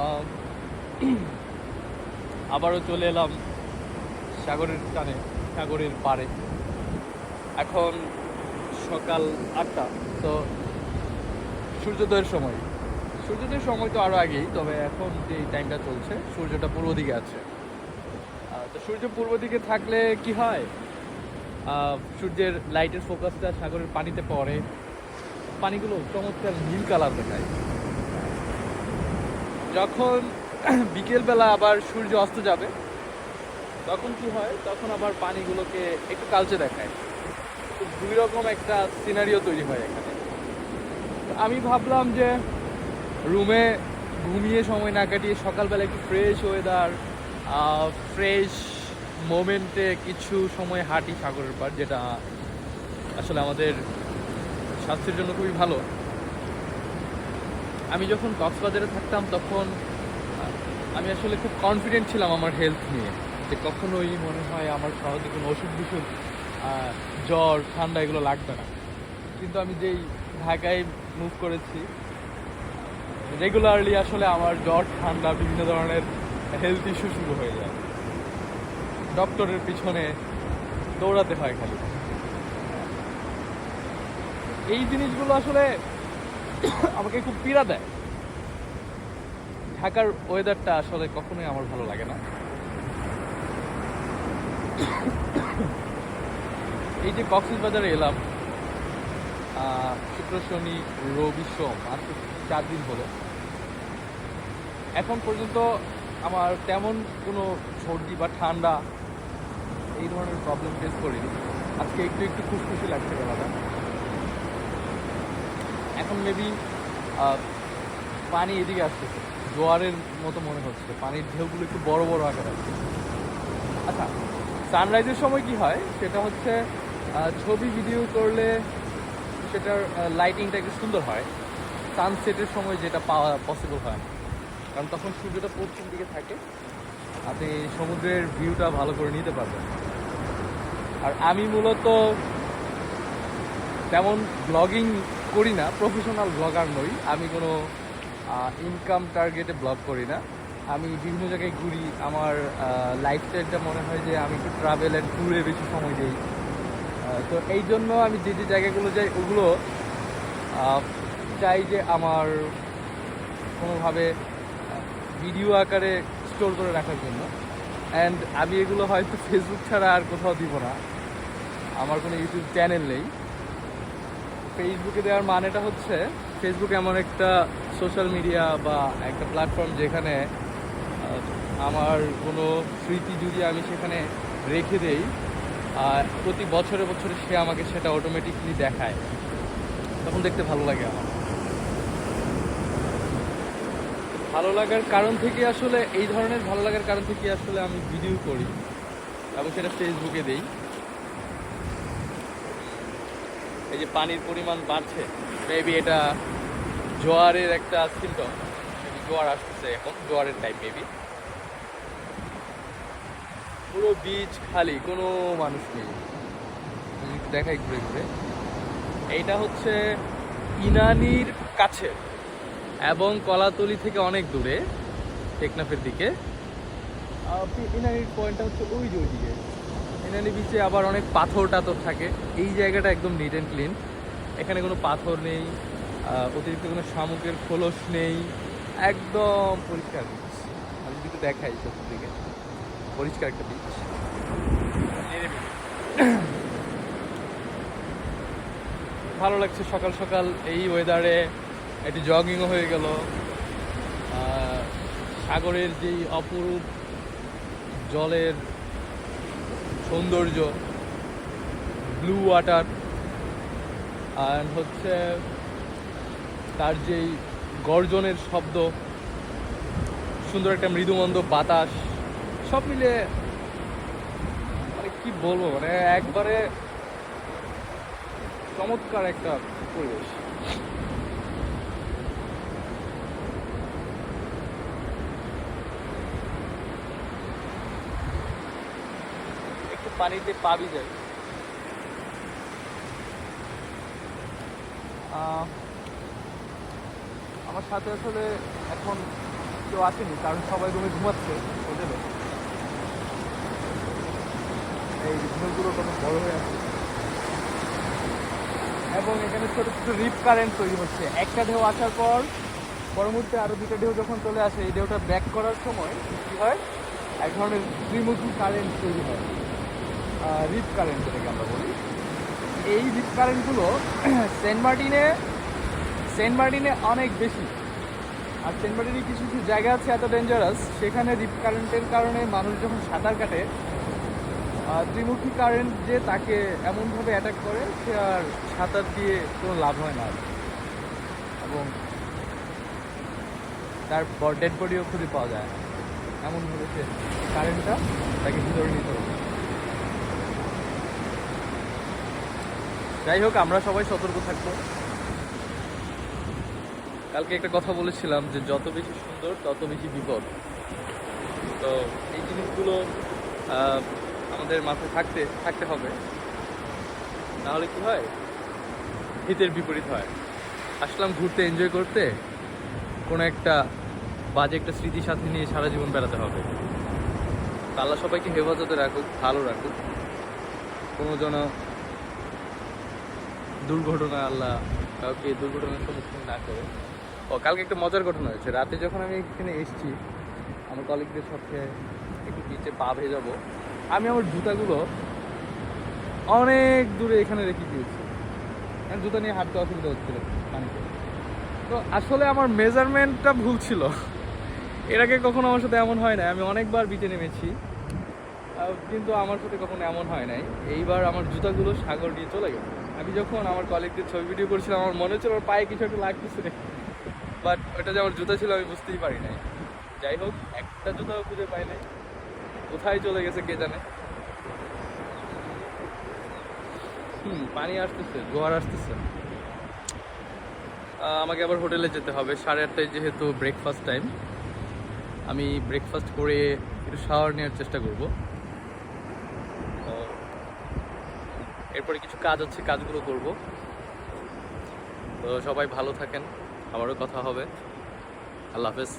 আম, আবারও চলে এলাম সাগরের টানে, সাগরের পাড়ে। এখন সকাল 8টা। তো সূর্যোদয়ের সময়, সূর্যোদয়ের সময় তো আরও আগেই, তবে এখন যে টাইমটা চলছে সূর্যটা পূর্ব দিকে আছে। তো সূর্য পূর্ব দিকে থাকলে কি হয়, সূর্যের লাইটের ফোকাসটা সাগরের পানিতে পড়ে, পানিগুলো চমৎকার নীল কালার দেখায়। যখন বিকেলবেলা আবার সূর্য অস্ত যাবে তখন কি হয়, তখন আবার পানিগুলোকে একটু কালচে দেখায়। তো দুই রকম একটা সিনারিও তৈরি হয় এখানে। তো আমি ভাবলাম যে রুমে ঘুমিয়ে সময় না কাটিয়ে সকালবেলা একটু ফ্রেশ ওয়েদার, ফ্রেশ মোমেন্টে কিছু সময় হাঁটি সাগরের পাড়, যেটা আসলে আমাদের স্বাস্থ্যের জন্য খুবই ভালো। আমি যখন কক্সবাজারে থাকতাম তখন আমি আসলে খুব কনফিডেন্ট ছিলাম আমার হেলথ নিয়ে, যে কখনোই মনে হয় আমার সহজে কোনো ওষুধ বিষুধ, জ্বর ঠান্ডা এগুলো লাগবে না। কিন্তু আমি যেই ঢাকায় মুভ করেছি, রেগুলারলি আসলে আমার জ্বর ঠান্ডা বিভিন্ন ধরনের হেলথ ইস্যু শুরু হয়ে যায়। ডক্টরের পিছনে দৌড়াতে হয় খালি। এই জিনিসগুলো আসলে আমাকে খুব পীড়া দেয়। ঢাকার ওয়েদারটা আসলে কখনোই আমার ভালো লাগে না। এই যে কক্সবাজারে এলাম, শুক্র শনি রবি সোম, আজকে 4 দিন হলো। এখন পর্যন্ত আমার তেমন কোনো সর্দি বা ঠান্ডা এই ধরনের প্রবলেম ফেস করিনি। আজকে একটু একটু খুশখুশি লাগছে গলাটা। এখন মেবি পানি এদিকে আসতেছে, জোয়ারের মতো মনে হচ্ছে, পানির ঢেউগুলো একটু বড় বড় আকার আছে। আচ্ছা, সানরাইজের সময় কি হয় সেটা হচ্ছে, ছবি ভিডিও করলে সেটার লাইটিংটা একটু সুন্দর হয়। সানসেটের সময় যেটা পাওয়া পসিবল হয় না, কারণ তখন সূর্যটা পশ্চিম দিকে থাকে, আপনি সমুদ্রের ভিউটা ভালো করে নিতে পারবেন। আর আমি মূলত তেমন ব্লগিং করি না, প্রফেশনাল ব্লগার নই আমি, কোনো ইনকাম টার্গেটে ব্লগ করি না। আমি বিভিন্ন জায়গায় ঘুরি, আমার লাইফস্টাইলটা মনে হয় যে আমি একটু ট্রাভেল অ্যান্ড ট্যুরে বেশি সময় দিই। তো এই জন্য আমি যে যে জায়গাগুলো যাই ওগুলো চাই যে আমার কোনোভাবে ভিডিও আকারে স্টোর করে রাখার জন্য। অ্যান্ড আমি এগুলো হয়তো ফেসবুক ছাড়া আর কোথাও দিব না, আমার কোনো ইউটিউব চ্যানেল নেই। ফেসবুকে দেওয়ার মানেটা হচ্ছে, ফেসবুক এমন একটা সোশ্যাল মিডিয়া বা একটা প্ল্যাটফর্ম যেখানে আমার কোনো স্মৃতি যদি আমি সেখানে রেখে দেই, প্রতি বছরে বছরে সে আমাকে সেটা অটোমেটিকলি দেখায়, তখন দেখতে ভালো লাগে আমার। ভালো লাগার কারণ থেকে আসলে, এই ধরনের ভালো লাগার কারণ থেকে আসলে আমি ভিডিও করি এবং সেটা ফেসবুকে দেই। এই যে পানির পরিমাণ বাড়ছে, মেবি এটা জোয়ারের একটা সিমটম। জোয়ার আসতেছে, এখন জোয়ারের টাইম মেবি। পুরো বিচ খালি, কোনো মানুষ নেই। দেখাই ঘুরে ঘুরে, এইটা হচ্ছে ইনানির কাছে এবং কলাতলি থেকে অনেক দূরে, টেকনাফের দিকে। ইনানির পয়েন্টটা হচ্ছে ওই যে ওইদিকে। ইনানি বিচে আবার অনেক পাথর টাথর থাকে, এই জায়গাটা একদম নিট অ্যান্ড ক্লিন। এখানে কোনো পাথর নেই, অতিরিক্ত কোনো শামুকের খোলস নেই, একদম পরিষ্কার বিচ। আমি যদি দেখাই চতুর্দিকে, পরিষ্কার একটা বিচ। ভালো লাগছে সকাল সকাল এই ওয়েদারে, একটু জগিংও হয়ে গেল। সাগরের যেই অপরূপ জলের সৌন্দর্য, ব্লু ওয়াটার, অ্যান্ড হচ্ছে তার যেই গর্জনের শব্দ, সুন্দর একটা মৃদুমন্দ বাতাস, সব মিলে মানে কি বলবো, মানে একবারে চমৎকার একটা পরিবেশ। একটু পানিতে পাবি যায়। আমার সাথে আসলে এখন কেউ আসেনি, কারণ সবাই রুমে ঘুমাচ্ছে হোটেলে। এই ঝিনুকগুলো কত বড় হয়ে আছে, এবং এখানে ছোট ছোট রিপ কারেন্ট তৈরি হচ্ছে। একটা ঢেউ আসার পর পরবর্তী আরও দুটো ঢেউ যখন চলে আসে, এই ঢেউটা ব্যাক করার সময় কী হয়, এক ধরনের ত্রিমুখী কারেন্ট তৈরি হয়, রিপ কারেন্ট যেটাকে আমরা বলি। এই রিপ কারেন্টগুলো সেন্ট মার্টিনে অনেক বেশি। আর সেন্ট মার্টিনে কিছু কিছু জায়গা আছে এত ডেঞ্জারাস, সেখানে রিপ কারেন্টের কারণে মানুষ যখন সাঁতার কাটে, ত্রিমুখী কারেন্ট যে তাকে এমনভাবে অ্যাটাক করে, সে আর সাঁতার দিয়ে কোনো লাভ হয় না, এবং তার ডেড বডিও খুঁজে পাওয়া যায় না। এমনভাবে সে কারেন্টটা তাকে ভিতরে নিতে হবে। যাই হোক, আমরা সবাই সতর্ক থাকবো। কালকে একটা কথা বলেছিলাম যে যত বেশি সুন্দর তত বেশি বিপদ। তো এই জিনিসগুলো আমাদের মাথায় থাকতে হবে, নাহলে কি হয়, হিতের বিপরীত হয়। আসলাম ঘুরতে, এনজয় করতে, কোনো একটা বাজে একটা স্মৃতির সাথে নিয়ে সারা জীবন বেড়াতে হবে। আল্লাহ সবাইকে হেফাজতে রাখুক, ভালো রাখুক, কোনো যেন দুর্ঘটনা, আল্লাহ কাউকে দুর্ঘটনার সম্মুখীন না করে। কালকে একটা মজার ঘটনা হয়েছে। রাতে যখন আমি এখানে এসেছি আমার কলিগদের সাথে একটু বিচে পা ভেজাবো, আমি আমার জুতাগুলো অনেক দূরে এখানে রেখে দিয়েছি, কারণ জুতা নিয়ে হাঁটতে অসুবিধা হচ্ছিল পানিতে। তো আসলে আমার মেজারমেন্টটা ভুল ছিল। এর আগে কখনো আমার সাথে এমন হয় না, আমি অনেকবার বিচে নেমেছি, কিন্তু আমার সাথে কখনো এমন হয় নাই। এইবার আমার জুতাগুলো সাগর দিয়ে চলে গেছে। আমি যখন আমার কলিগদের ছবি ভিডিও করছিলাম, আমার মনে হচ্ছিল আমার পায়ে কিছু একটা লাগতেছে, বাট ওটা যে আমার জুতা ছিল আমি বুঝতেই পারি নাই। যাই হোক, একটা জুতাও খুঁজে পাই নাই, কোথায় চলে গেছে কে জানে। পানি আসতেছে, জোয়ার আসতেছে। আমাকে আবার হোটেলে যেতে হবে 8:30টায়, যেহেতু ব্রেকফাস্ট টাইম। আমি ব্রেকফাস্ট করে একটু শাওয়ার নেওয়ার চেষ্টা করব। এরপরে কিছু কাজ আছে, কাজগুলো করব। তো সবাই ভালো থাকেন, আবারও কথা হবে। আল্লাহ হাফেজ।